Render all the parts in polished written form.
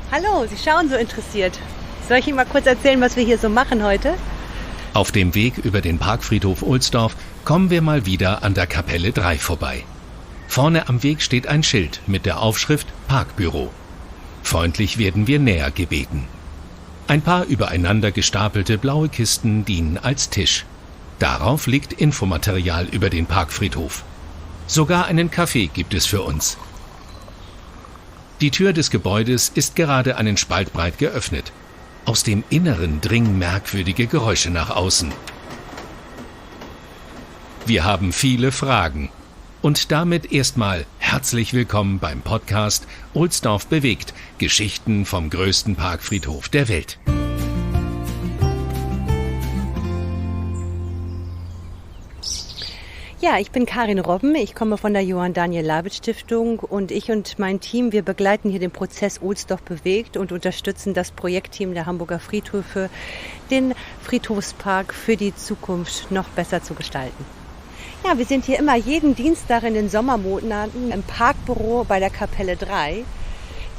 Hallo, Sie schauen so interessiert. Soll ich Ihnen mal kurz erzählen, was wir hier so machen heute? Auf dem Weg über den Parkfriedhof Ohlsdorf kommen wir mal wieder an der Kapelle 3 vorbei. Vorne am Weg steht ein Schild mit der Aufschrift Parkbüro. Freundlich werden wir näher gebeten. Ein paar übereinander gestapelte blaue Kisten dienen als Tisch. Darauf liegt Infomaterial über den Parkfriedhof. Sogar einen Kaffee gibt es für uns. Die Tür des Gebäudes ist gerade einen Spalt breit geöffnet. Aus dem Inneren dringen merkwürdige Geräusche nach außen. Wir haben viele Fragen. Und damit erstmal herzlich willkommen beim Podcast Ohlsdorf bewegt. Geschichten vom größten Parkfriedhof der Welt. Ja, ich bin Karin Robben, ich komme von der Johann Daniel Lawitz Stiftung und ich und mein Team, wir begleiten hier den Prozess Ohlsdorf bewegt und unterstützen das Projektteam der Hamburger Friedhöfe, den Friedhofspark für die Zukunft noch besser zu gestalten. Ja, wir sind hier immer jeden Dienstag in den Sommermonaten im Parkbüro bei der Kapelle 3.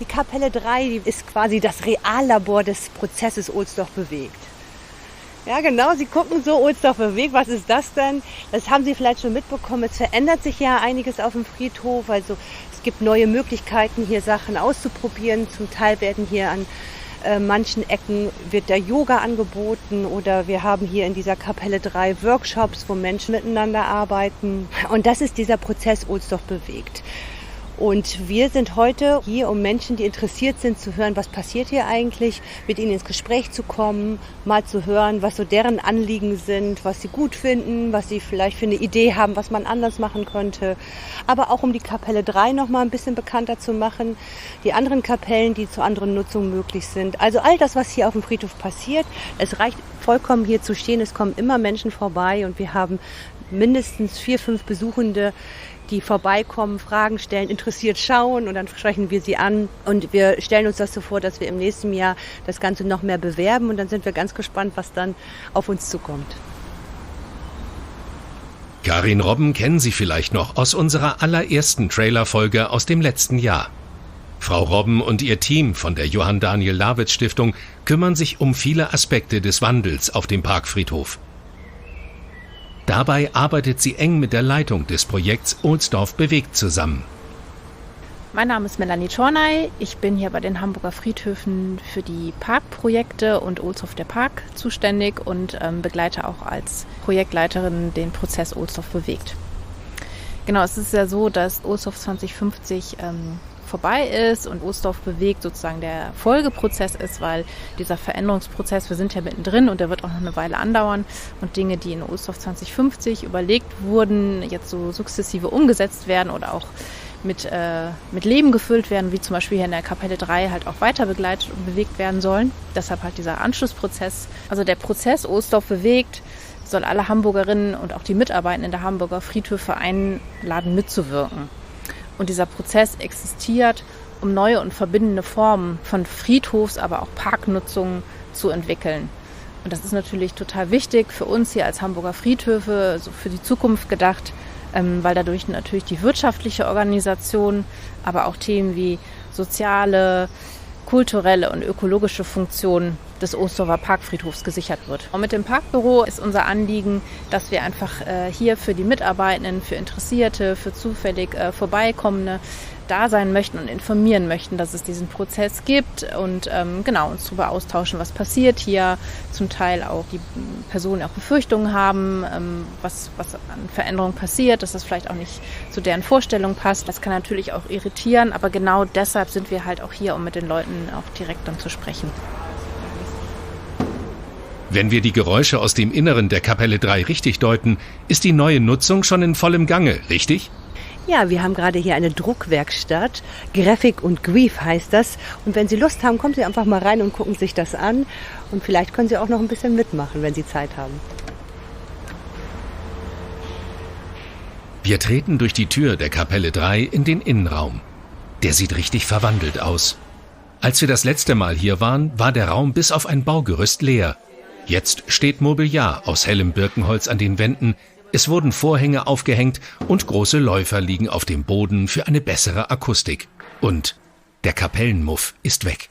Die Kapelle 3, die ist quasi das Reallabor des Prozesses Ohlsdorf bewegt. Ja, genau, Sie gucken so, Ohlsdorf bewegt, was ist das denn? Das haben Sie vielleicht schon mitbekommen, es verändert sich ja einiges auf dem Friedhof, also es gibt neue Möglichkeiten, hier Sachen auszuprobieren. Zum Teil werden hier an manchen Ecken wird der Yoga angeboten oder wir haben hier in dieser Kapelle 3 Workshops, wo Menschen miteinander arbeiten. Und das ist dieser Prozess Ohlsdorf bewegt. Und wir sind heute hier, um Menschen, die interessiert sind, zu hören, was passiert hier eigentlich, mit ihnen ins Gespräch zu kommen, mal zu hören, was so deren Anliegen sind, was sie gut finden, was sie vielleicht für eine Idee haben, was man anders machen könnte. Aber auch um die Kapelle 3 noch mal ein bisschen bekannter zu machen, die anderen Kapellen, die zu anderen Nutzungen möglich sind. Also all das, was hier auf dem Friedhof passiert, es reicht vollkommen hier zu stehen, es kommen immer Menschen vorbei und wir haben mindestens 4, 5 Besuchende, die vorbeikommen, Fragen stellen, interessiert schauen und dann sprechen wir sie an. Und wir stellen uns das so vor, dass wir im nächsten Jahr das Ganze noch mehr bewerben und dann sind wir ganz gespannt, was dann auf uns zukommt. Karin Robben kennen Sie vielleicht noch aus unserer allerersten Trailerfolge aus dem letzten Jahr. Frau Robben und ihr Team von der Johann Daniel Lawitz Stiftung kümmern sich um viele Aspekte des Wandels auf dem Parkfriedhof. Dabei arbeitet sie eng mit der Leitung des Projekts Ohlsdorf bewegt zusammen. Mein Name ist Melanie Czornay. Ich bin hier bei den Hamburger Friedhöfen für die Parkprojekte und Ohlsdorf der Park zuständig und begleite auch als Projektleiterin den Prozess Ohlsdorf bewegt. Genau, es ist ja so, dass Ohlsdorf 2050 vorbei ist und Ohlsdorf bewegt sozusagen der Folgeprozess ist, weil dieser Veränderungsprozess, wir sind ja mittendrin und der wird auch noch eine Weile andauern und Dinge, die in Ohlsdorf 2050 überlegt wurden, jetzt so sukzessive umgesetzt werden oder auch mit Leben gefüllt werden, wie zum Beispiel hier in der Kapelle 3 halt auch weiter begleitet und bewegt werden sollen. Deshalb halt dieser Anschlussprozess. Also der Prozess Ohlsdorf bewegt soll alle Hamburgerinnen und auch die Mitarbeitenden der Hamburger Friedhöfe einladen, mitzuwirken. Und dieser Prozess existiert, um neue und verbindende Formen von Friedhofs-, aber auch Parknutzung zu entwickeln. Und das ist natürlich total wichtig für uns hier als Hamburger Friedhöfe, so für die Zukunft gedacht, weil dadurch natürlich die wirtschaftliche Organisation, aber auch Themen wie soziale, kulturelle und ökologische Funktionen des Ohlsdorfer Parkfriedhofs gesichert wird. Und mit dem Parkbüro ist unser Anliegen, dass wir einfach hier für die Mitarbeitenden, für Interessierte, für zufällig Vorbeikommende da sein möchten und informieren möchten, dass es diesen Prozess gibt und uns darüber austauschen, was passiert hier. Zum Teil auch die Personen auch Befürchtungen haben, was an Veränderungen passiert, dass das vielleicht auch nicht zu deren Vorstellung passt. Das kann natürlich auch irritieren, aber genau deshalb sind wir halt auch hier, um mit den Leuten auch direkt dann zu sprechen. Wenn wir die Geräusche aus dem Inneren der Kapelle 3 richtig deuten, ist die neue Nutzung schon in vollem Gange, richtig? Ja, wir haben gerade hier eine Druckwerkstatt. Graphic und Grief heißt das. Und wenn Sie Lust haben, kommen Sie einfach mal rein und gucken sich das an. Und vielleicht können Sie auch noch ein bisschen mitmachen, wenn Sie Zeit haben. Wir treten durch die Tür der Kapelle 3 in den Innenraum. Der sieht richtig verwandelt aus. Als wir das letzte Mal hier waren, war der Raum bis auf ein Baugerüst leer. Jetzt steht Mobiliar aus hellem Birkenholz an den Wänden, es wurden Vorhänge aufgehängt und große Läufer liegen auf dem Boden für eine bessere Akustik. Und der Kapellenmuff ist weg.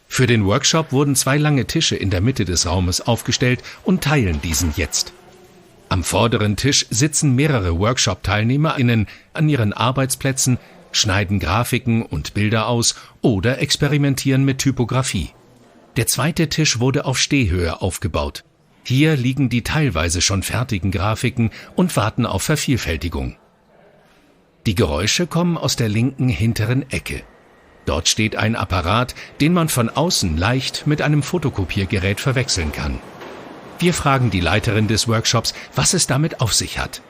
Für den Workshop wurden 2 lange Tische in der Mitte des Raumes aufgestellt und teilen diesen jetzt. Am vorderen Tisch sitzen mehrere Workshop-TeilnehmerInnen an ihren Arbeitsplätzen, schneiden Grafiken und Bilder aus oder experimentieren mit Typografie. Der zweite Tisch wurde auf Stehhöhe aufgebaut. Hier liegen die teilweise schon fertigen Grafiken und warten auf Vervielfältigung. Die Geräusche kommen aus der linken hinteren Ecke. Dort steht ein Apparat, den man von außen leicht mit einem Fotokopiergerät verwechseln kann. Wir fragen die Leiterin des Workshops, was es damit auf sich hat.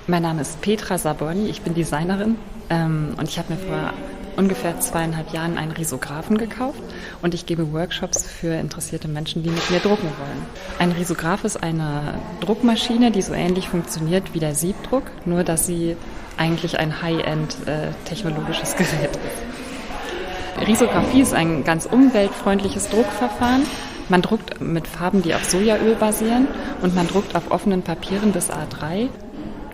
Mein Name ist Petra Saborni, ich bin Designerin und ich habe mir vor ungefähr 2,5 Jahren einen Risographen gekauft und ich gebe Workshops für interessierte Menschen, die mit mir drucken wollen. Ein Risograph ist eine Druckmaschine, die so ähnlich funktioniert wie der Siebdruck, nur dass sie eigentlich ein High-End technologisches Gerät ist. Risografie ist ein ganz umweltfreundliches Druckverfahren. Man druckt mit Farben, die auf Sojaöl basieren und man druckt auf offenen Papieren bis A3,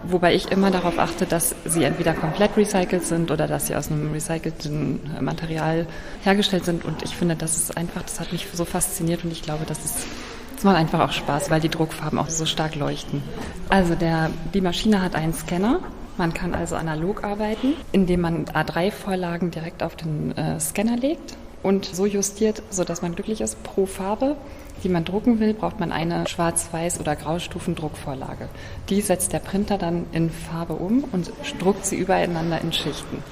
wobei ich immer darauf achte, dass sie entweder komplett recycelt sind oder dass sie aus einem recycelten Material hergestellt sind und ich finde, das hat mich so fasziniert und ich glaube, das macht einfach auch Spaß, weil die Druckfarben auch so stark leuchten. Also die Maschine hat einen Scanner. Man kann also analog arbeiten, indem man A3-Vorlagen direkt auf den Scanner legt und so justiert, sodass man glücklich ist. Pro Farbe, die man drucken will, braucht man eine Schwarz-Weiß- oder Graustufen-Druckvorlage. Die setzt der Printer dann in Farbe um und druckt sie übereinander in Schichten.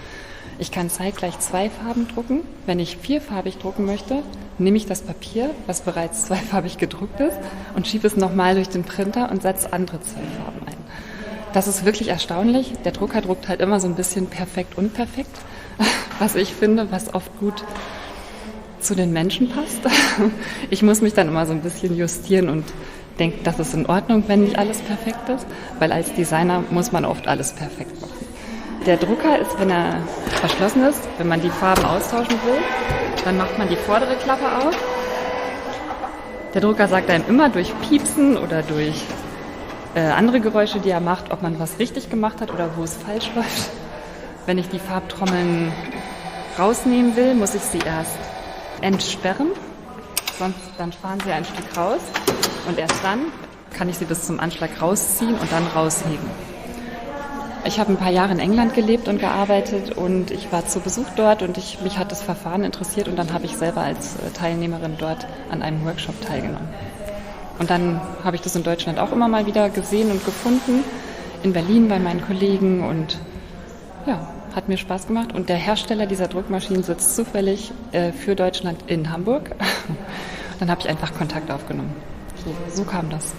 Ich kann zeitgleich 2 Farben drucken. Wenn ich 4-farbig drucken möchte, nehme ich das Papier, was bereits 2-farbig gedruckt ist, und schiebe es nochmal durch den Printer und setze andere 2 Farben ein. Das ist wirklich erstaunlich. Der Drucker druckt halt immer so ein bisschen perfekt unperfekt, was ich finde, was oft gut zu den Menschen passt. Ich muss mich dann immer so ein bisschen justieren und denke, das ist in Ordnung, wenn nicht alles perfekt ist, weil als Designer muss man oft alles perfekt machen. Der Drucker ist, wenn er verschlossen ist, wenn man die Farben austauschen will, dann macht man die vordere Klappe auf. Der Drucker sagt einem immer durch Piepsen oder durch andere Geräusche, die er macht, ob man was richtig gemacht hat oder wo es falsch läuft. Wenn ich die Farbtrommeln rausnehmen will, muss ich sie erst entsperren, dann fahren sie ein Stück raus und erst dann kann ich sie bis zum Anschlag rausziehen und dann rausheben. Ich habe ein paar Jahre in England gelebt und gearbeitet und ich war zu Besuch dort und mich hat das Verfahren interessiert und dann habe ich selber als Teilnehmerin dort an einem Workshop teilgenommen. Und dann habe ich das in Deutschland auch immer mal wieder gesehen und gefunden, in Berlin bei meinen Kollegen und ja, hat mir Spaß gemacht. Und der Hersteller dieser Druckmaschinen sitzt zufällig für Deutschland in Hamburg. Dann habe ich einfach Kontakt aufgenommen. So kam das.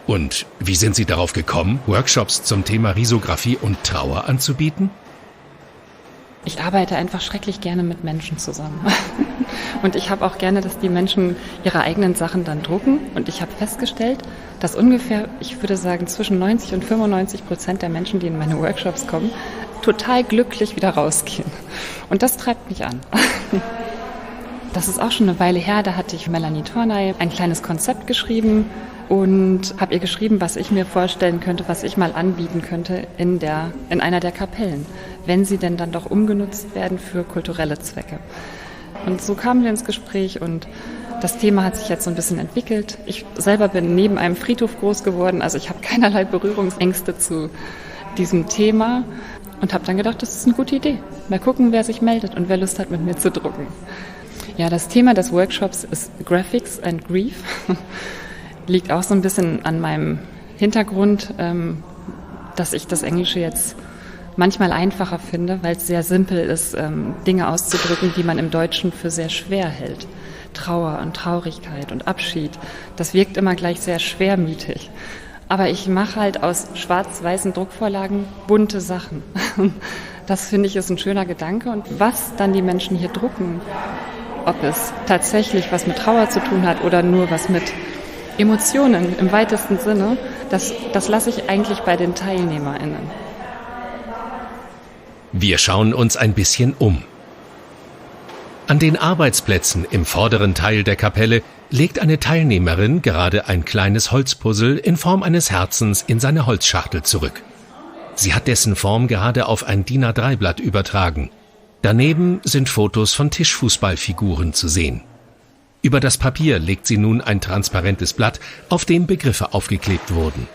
Und wie sind Sie darauf gekommen, Workshops zum Thema Risografie und Trauer anzubieten? Ich arbeite einfach schrecklich gerne mit Menschen zusammen. Und ich habe auch gerne, dass die Menschen ihre eigenen Sachen dann drucken. Und ich habe festgestellt, dass ungefähr, ich würde sagen, zwischen 90% und 95% der Menschen, die in meine Workshops kommen, total glücklich wieder rausgehen. Und das treibt mich an. Das ist auch schon eine Weile her, da hatte ich Melanie Tornay ein kleines Konzept geschrieben und habe ihr geschrieben, was ich mir vorstellen könnte, was ich mal anbieten könnte in einer der Kapellen, wenn sie denn dann doch umgenutzt werden für kulturelle Zwecke. Und so kamen wir ins Gespräch und das Thema hat sich jetzt so ein bisschen entwickelt. Ich selber bin neben einem Friedhof groß geworden, also ich habe keinerlei Berührungsängste zu diesem Thema und habe dann gedacht, das ist eine gute Idee. Mal gucken, wer sich meldet und wer Lust hat, mit mir zu drucken. Ja, das Thema des Workshops ist Graphics and Grief. Liegt auch so ein bisschen an meinem Hintergrund, dass ich das Englische jetzt manchmal einfacher finde, weil es sehr simpel ist, Dinge auszudrücken, die man im Deutschen für sehr schwer hält. Trauer und Traurigkeit und Abschied, das wirkt immer gleich sehr schwermütig. Aber ich mache halt aus schwarz-weißen Druckvorlagen bunte Sachen. Das finde ich ist ein schöner Gedanke. Und was dann die Menschen hier drucken, ob es tatsächlich was mit Trauer zu tun hat oder nur was mit Emotionen im weitesten Sinne, das lasse ich eigentlich bei den TeilnehmerInnen. Wir schauen uns ein bisschen um. An den Arbeitsplätzen im vorderen Teil der Kapelle legt eine Teilnehmerin gerade ein kleines Holzpuzzle in Form eines Herzens in seine Holzschachtel zurück. Sie hat dessen Form gerade auf ein DIN A3-Blatt übertragen. Daneben sind Fotos von Tischfußballfiguren zu sehen. Über das Papier legt sie nun ein transparentes Blatt, auf dem Begriffe aufgeklebt wurden.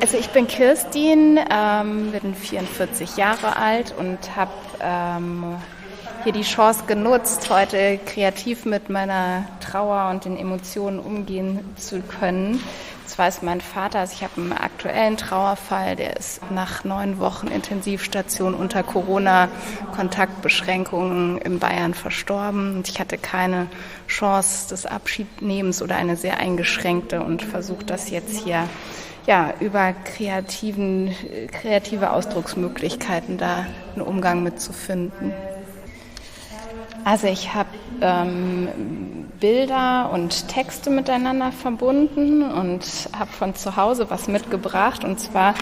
Also ich bin Kirstin, bin 44 Jahre alt und habe hier die Chance genutzt, heute kreativ mit meiner Trauer und den Emotionen umgehen zu können. Das weiß mein Vater, also ich habe einen aktuellen Trauerfall, der ist nach 9 Wochen Intensivstation unter Corona-Kontaktbeschränkungen in Bayern verstorben. Und ich hatte keine Chance des Abschiednehmens oder eine sehr eingeschränkte und versuche das jetzt hier über kreative Ausdrucksmöglichkeiten da einen Umgang mitzufinden. Also ich habe Bilder und Texte miteinander verbunden und habe von zu Hause was mitgebracht. Und zwar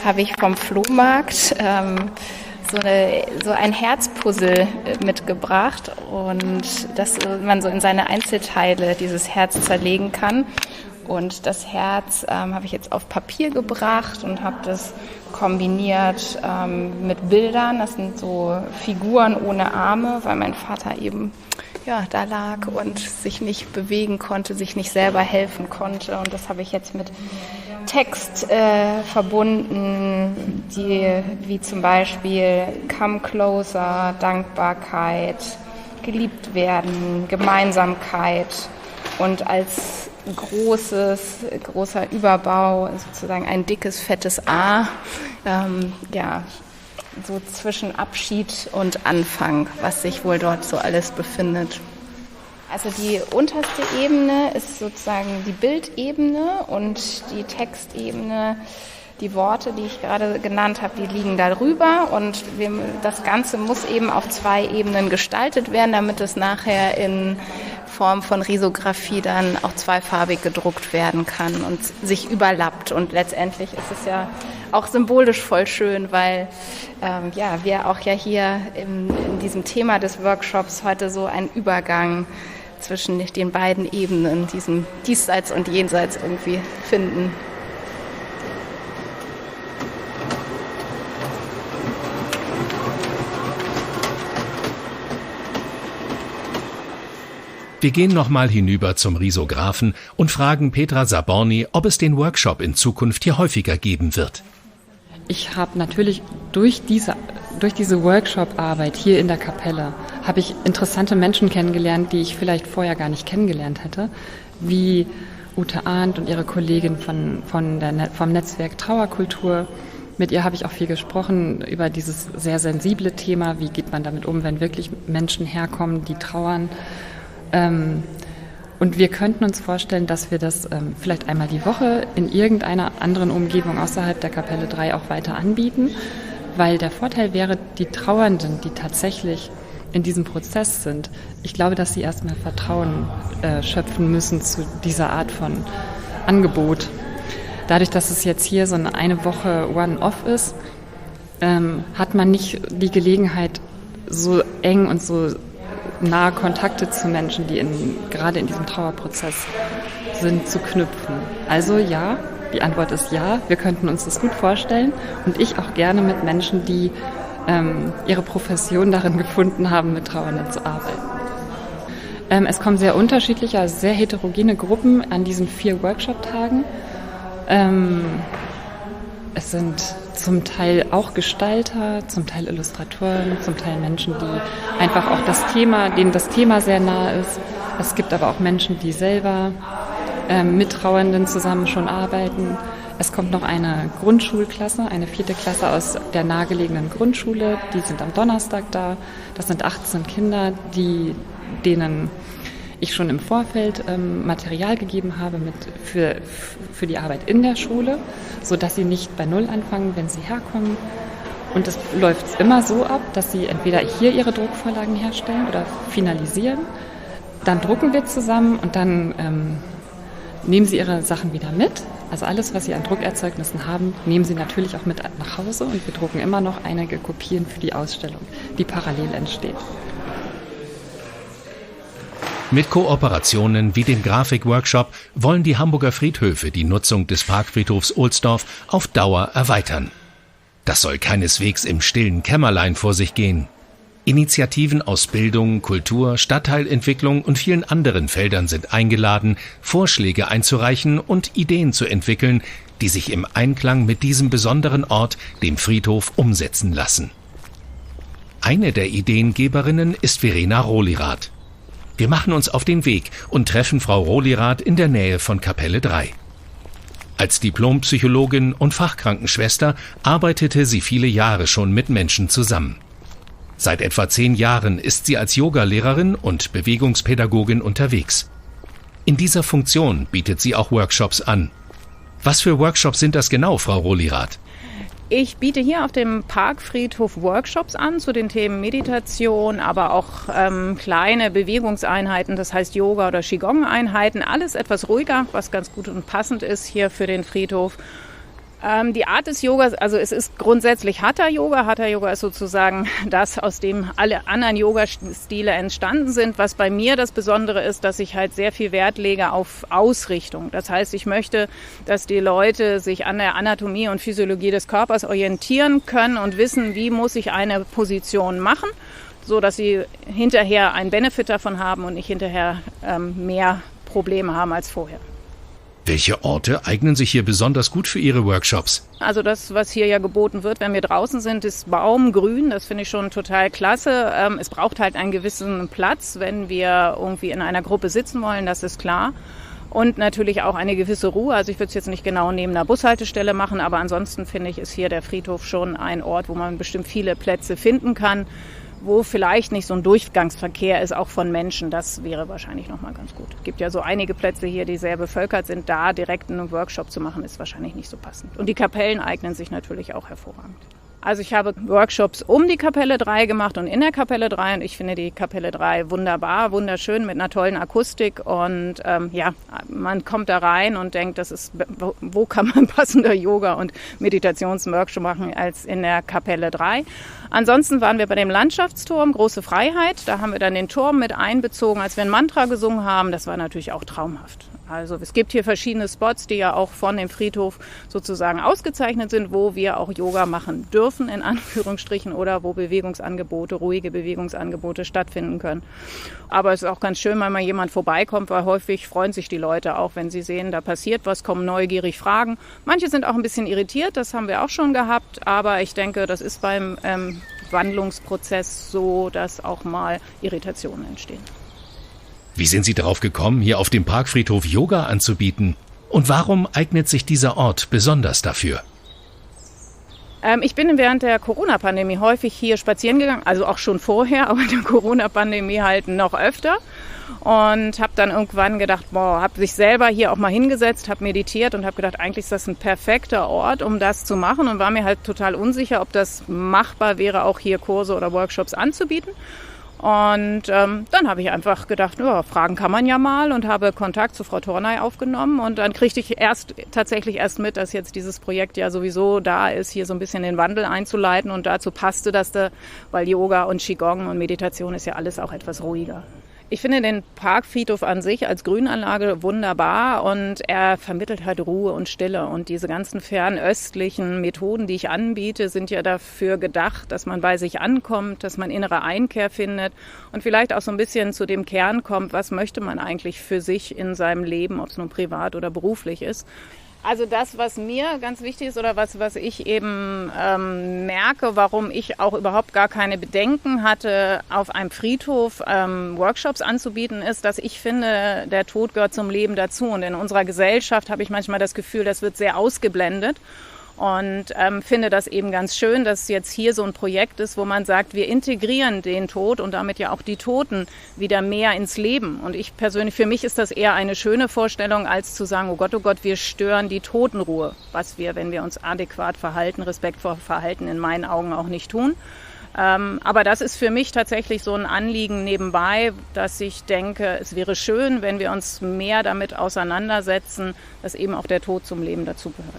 habe ich vom Flohmarkt so ein Herzpuzzle mitgebracht und dass man so in seine Einzelteile dieses Herz zerlegen kann. Und das Herz habe ich jetzt auf Papier gebracht und habe das kombiniert mit Bildern. Das sind so Figuren ohne Arme, weil mein Vater eben da lag und sich nicht bewegen konnte, sich nicht selber helfen konnte. Und das habe ich jetzt mit Text verbunden, wie zum Beispiel Come Closer, Dankbarkeit, geliebt werden, Gemeinsamkeit und als großer Überbau, sozusagen ein dickes, fettes A, so zwischen Abschied und Anfang, was sich wohl dort so alles befindet. Also die unterste Ebene ist sozusagen die Bildebene und die Textebene, die Worte, die ich gerade genannt habe, die liegen darüber und das Ganze muss eben auf 2 Ebenen gestaltet werden, damit es nachher in Form von Risografie dann auch zweifarbig gedruckt werden kann und sich überlappt. Und letztendlich ist es ja auch symbolisch voll schön, weil wir auch hier in diesem Thema des Workshops heute so einen Übergang zwischen den beiden Ebenen, diesem Diesseits und Jenseits irgendwie finden. Wir gehen nochmal hinüber zum Risographen und fragen Petra Saborny, ob es den Workshop in Zukunft hier häufiger geben wird. Ich habe natürlich durch diese Workshop-Arbeit hier in der Kapelle habe ich interessante Menschen kennengelernt, die ich vielleicht vorher gar nicht kennengelernt hätte, wie Ute Arndt und ihre Kollegin vom Netzwerk Trauerkultur. Mit ihr habe ich auch viel gesprochen über dieses sehr sensible Thema, wie geht man damit um, wenn wirklich Menschen herkommen, die trauern. Und wir könnten uns vorstellen, dass wir das vielleicht einmal die Woche in irgendeiner anderen Umgebung außerhalb der Kapelle 3 auch weiter anbieten, weil der Vorteil wäre, die Trauernden, die tatsächlich in diesem Prozess sind, ich glaube, dass sie erstmal Vertrauen schöpfen müssen zu dieser Art von Angebot. Dadurch, dass es jetzt hier so eine Woche One-Off ist, hat man nicht die Gelegenheit, so eng und so nahe Kontakte zu Menschen, die gerade in diesem Trauerprozess sind, zu knüpfen. Also ja, die Antwort ist ja, wir könnten uns das gut vorstellen und ich auch gerne mit Menschen, die ihre Profession darin gefunden haben, mit Trauernden zu arbeiten. Es kommen sehr unterschiedliche, also sehr heterogene Gruppen an diesen 4 Workshop-Tagen. Es sind zum Teil auch Gestalter, zum Teil Illustratoren, zum Teil Menschen, die einfach auch denen das Thema sehr nahe ist. Es gibt aber auch Menschen, die selber mit Trauernden zusammen schon arbeiten. Es kommt noch eine Grundschulklasse, eine 4. Klasse aus der nahegelegenen Grundschule. Die sind am Donnerstag da. Das sind 18 Kinder, denen ich schon im Vorfeld Material gegeben habe für die Arbeit in der Schule, sodass sie nicht bei Null anfangen, wenn sie herkommen. Und es läuft immer so ab, dass sie entweder hier ihre Druckvorlagen herstellen oder finalisieren. Dann drucken wir zusammen und dann nehmen sie ihre Sachen wieder mit. Also alles, was sie an Druckerzeugnissen haben, nehmen sie natürlich auch mit nach Hause und wir drucken immer noch einige Kopien für die Ausstellung, die parallel entsteht. Mit Kooperationen wie dem Grafikworkshop wollen die Hamburger Friedhöfe die Nutzung des Parkfriedhofs Ohlsdorf auf Dauer erweitern. Das soll keineswegs im stillen Kämmerlein vor sich gehen. Initiativen aus Bildung, Kultur, Stadtteilentwicklung und vielen anderen Feldern sind eingeladen, Vorschläge einzureichen und Ideen zu entwickeln, die sich im Einklang mit diesem besonderen Ort, dem Friedhof, umsetzen lassen. Eine der Ideengeberinnen ist Verena Rohlirath. Wir machen uns auf den Weg und treffen Frau Rohlirath in der Nähe von Kapelle 3. Als Diplompsychologin und Fachkrankenschwester arbeitete sie viele Jahre schon mit Menschen zusammen. Seit etwa 10 Jahren ist sie als Yogalehrerin und Bewegungspädagogin unterwegs. In dieser Funktion bietet sie auch Workshops an. Was für Workshops sind das genau, Frau Rohlirath? Ich biete hier auf dem Parkfriedhof Workshops an zu den Themen Meditation, aber auch kleine Bewegungseinheiten, das heißt Yoga- oder Qigong-Einheiten. Alles etwas ruhiger, was ganz gut und passend ist hier für den Friedhof. Die Art des Yogas, also es ist grundsätzlich Hatha-Yoga. Hatha-Yoga ist sozusagen das, aus dem alle anderen Yoga-Stile entstanden sind. Was bei mir das Besondere ist, dass ich halt sehr viel Wert lege auf Ausrichtung. Das heißt, ich möchte, dass die Leute sich an der Anatomie und Physiologie des Körpers orientieren können und wissen, wie muss ich eine Position machen, so dass sie hinterher einen Benefit davon haben und nicht hinterher mehr Probleme haben als vorher. Welche Orte eignen sich hier besonders gut für Ihre Workshops? Also das, was hier ja geboten wird, wenn wir draußen sind, ist Baumgrün. Das finde ich schon total klasse. Es braucht halt einen gewissen Platz, wenn wir irgendwie in einer Gruppe sitzen wollen, das ist klar. Und natürlich auch eine gewisse Ruhe. Also ich würde es jetzt nicht genau neben einer Bushaltestelle machen, aber ansonsten finde ich, ist hier der Friedhof schon ein Ort, wo man bestimmt viele Plätze finden kann, wo vielleicht nicht so ein Durchgangsverkehr ist, auch von Menschen. Das wäre wahrscheinlich nochmal ganz gut. Es gibt ja so einige Plätze hier, die sehr bevölkert sind. Da direkt einen Workshop zu machen, ist wahrscheinlich nicht so passend. Und die Kapellen eignen sich natürlich auch hervorragend. Also ich habe Workshops um die Kapelle 3 gemacht und in der Kapelle 3 und ich finde die Kapelle 3 wunderbar, wunderschön mit einer tollen Akustik und man kommt da rein und denkt, wo kann man passender Yoga- und Meditationsworkshop machen als in der Kapelle 3. Ansonsten waren wir bei dem Landschaftsturm, Große Freiheit, da haben wir dann den Turm mit einbezogen, als wir ein Mantra gesungen haben, das war natürlich auch traumhaft. Also es gibt hier verschiedene Spots, die ja auch von dem Friedhof sozusagen ausgezeichnet sind, wo wir auch Yoga machen dürfen, in Anführungsstrichen, oder wo Bewegungsangebote, ruhige Bewegungsangebote stattfinden können. Aber es ist auch ganz schön, wenn mal jemand vorbeikommt, weil häufig freuen sich die Leute auch, wenn sie sehen, da passiert was, kommen neugierig Fragen. Manche sind auch ein bisschen irritiert, das haben wir auch schon gehabt, aber ich denke, das ist beim Wandlungsprozess so, dass auch mal Irritationen entstehen. Wie sind Sie darauf gekommen, hier auf dem Parkfriedhof Yoga anzubieten? Und warum eignet sich dieser Ort besonders dafür? Ich bin während der Corona-Pandemie häufig hier spazieren gegangen, also auch schon vorher, aber in der Corona-Pandemie halt noch öfter. Und habe dann irgendwann gedacht, habe sich selber hier auch mal hingesetzt, habe meditiert und habe gedacht, eigentlich ist das ein perfekter Ort, um das zu machen. Und war mir halt total unsicher, ob das machbar wäre, auch hier Kurse oder Workshops anzubieten. Und dann habe ich einfach gedacht, fragen kann man ja mal und habe Kontakt zu Frau Tornay aufgenommen. Und dann kriegte ich tatsächlich erst mit, dass jetzt dieses Projekt ja sowieso da ist, hier so ein bisschen den Wandel einzuleiten. Und dazu passte das weil Yoga und Qigong und Meditation ist ja alles auch etwas ruhiger. Ich finde den Parkfriedhof an sich als Grünanlage wunderbar und er vermittelt halt Ruhe und Stille. Und diese ganzen fernöstlichen Methoden, die ich anbiete, sind ja dafür gedacht, dass man bei sich ankommt, dass man innere Einkehr findet und vielleicht auch so ein bisschen zu dem Kern kommt, was möchte man eigentlich für sich in seinem Leben, ob es nun privat oder beruflich ist. Also das, was mir ganz wichtig ist oder was ich eben merke, warum ich auch überhaupt gar keine Bedenken hatte, auf einem Friedhof Workshops anzubieten, ist, dass ich finde, der Tod gehört zum Leben dazu. Und in unserer Gesellschaft habe ich manchmal das Gefühl, das wird sehr ausgeblendet. Und finde das eben ganz schön, dass jetzt hier so ein Projekt ist, wo man sagt, wir integrieren den Tod und damit ja auch die Toten wieder mehr ins Leben. Und ich persönlich, für mich ist das eher eine schöne Vorstellung, als zu sagen, oh Gott, wir stören die Totenruhe, was wir, wenn wir uns adäquat verhalten, respektvoll verhalten, in meinen Augen auch nicht tun. Aber das ist für mich tatsächlich so ein Anliegen nebenbei, dass ich denke, es wäre schön, wenn wir uns mehr damit auseinandersetzen, dass eben auch der Tod zum Leben dazugehört.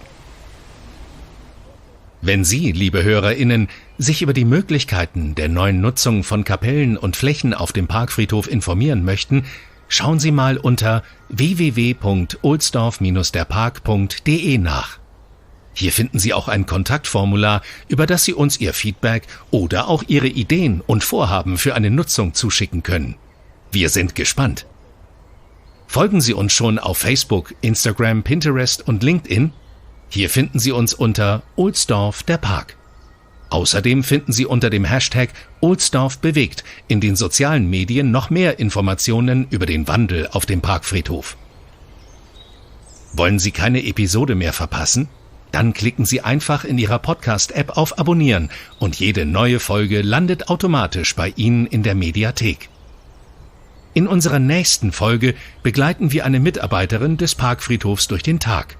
Wenn Sie, liebe HörerInnen, sich über die Möglichkeiten der neuen Nutzung von Kapellen und Flächen auf dem Parkfriedhof informieren möchten, schauen Sie mal unter www.ohlsdorf-derpark.de nach. Hier finden Sie auch ein Kontaktformular, über das Sie uns Ihr Feedback oder auch Ihre Ideen und Vorhaben für eine Nutzung zuschicken können. Wir sind gespannt. Folgen Sie uns schon auf Facebook, Instagram, Pinterest und LinkedIn? Hier finden Sie uns unter Ohlsdorf der Park. Außerdem finden Sie unter dem Hashtag Ohlsdorf bewegt in den sozialen Medien noch mehr Informationen über den Wandel auf dem Parkfriedhof. Wollen Sie keine Episode mehr verpassen? Dann klicken Sie einfach in Ihrer Podcast-App auf Abonnieren und jede neue Folge landet automatisch bei Ihnen in der Mediathek. In unserer nächsten Folge begleiten wir eine Mitarbeiterin des Parkfriedhofs durch den Tag.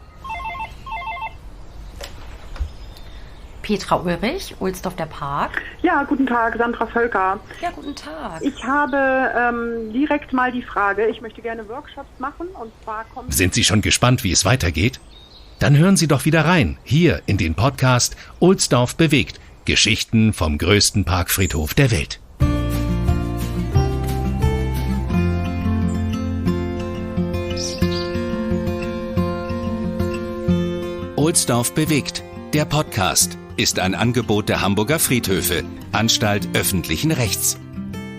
Petra Ulrich, Ohlsdorf der Park. Ja, guten Tag, Sandra Völker. Ja, guten Tag. Ich habe direkt mal die Frage, ich möchte gerne Workshops machen und zwar kommen... Sind Sie schon gespannt, wie es weitergeht? Dann hören Sie doch wieder rein, hier in den Podcast Ohlsdorf bewegt. Geschichten vom größten Parkfriedhof der Welt. Ohlsdorf bewegt. Der Podcast ist ein Angebot der Hamburger Friedhöfe, Anstalt öffentlichen Rechts.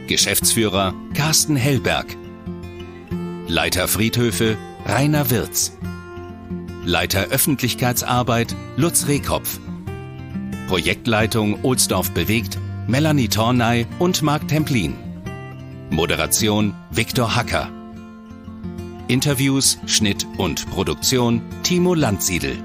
Geschäftsführer Carsten Hellberg. Leiter Friedhöfe Rainer Wirz. Leiter Öffentlichkeitsarbeit Lutz Rehkopf. Projektleitung Ohlsdorf bewegt Melanie Tornay und Marc Templin. Moderation Viktor Hacker. Interviews, Schnitt und Produktion Timo Landsiedel.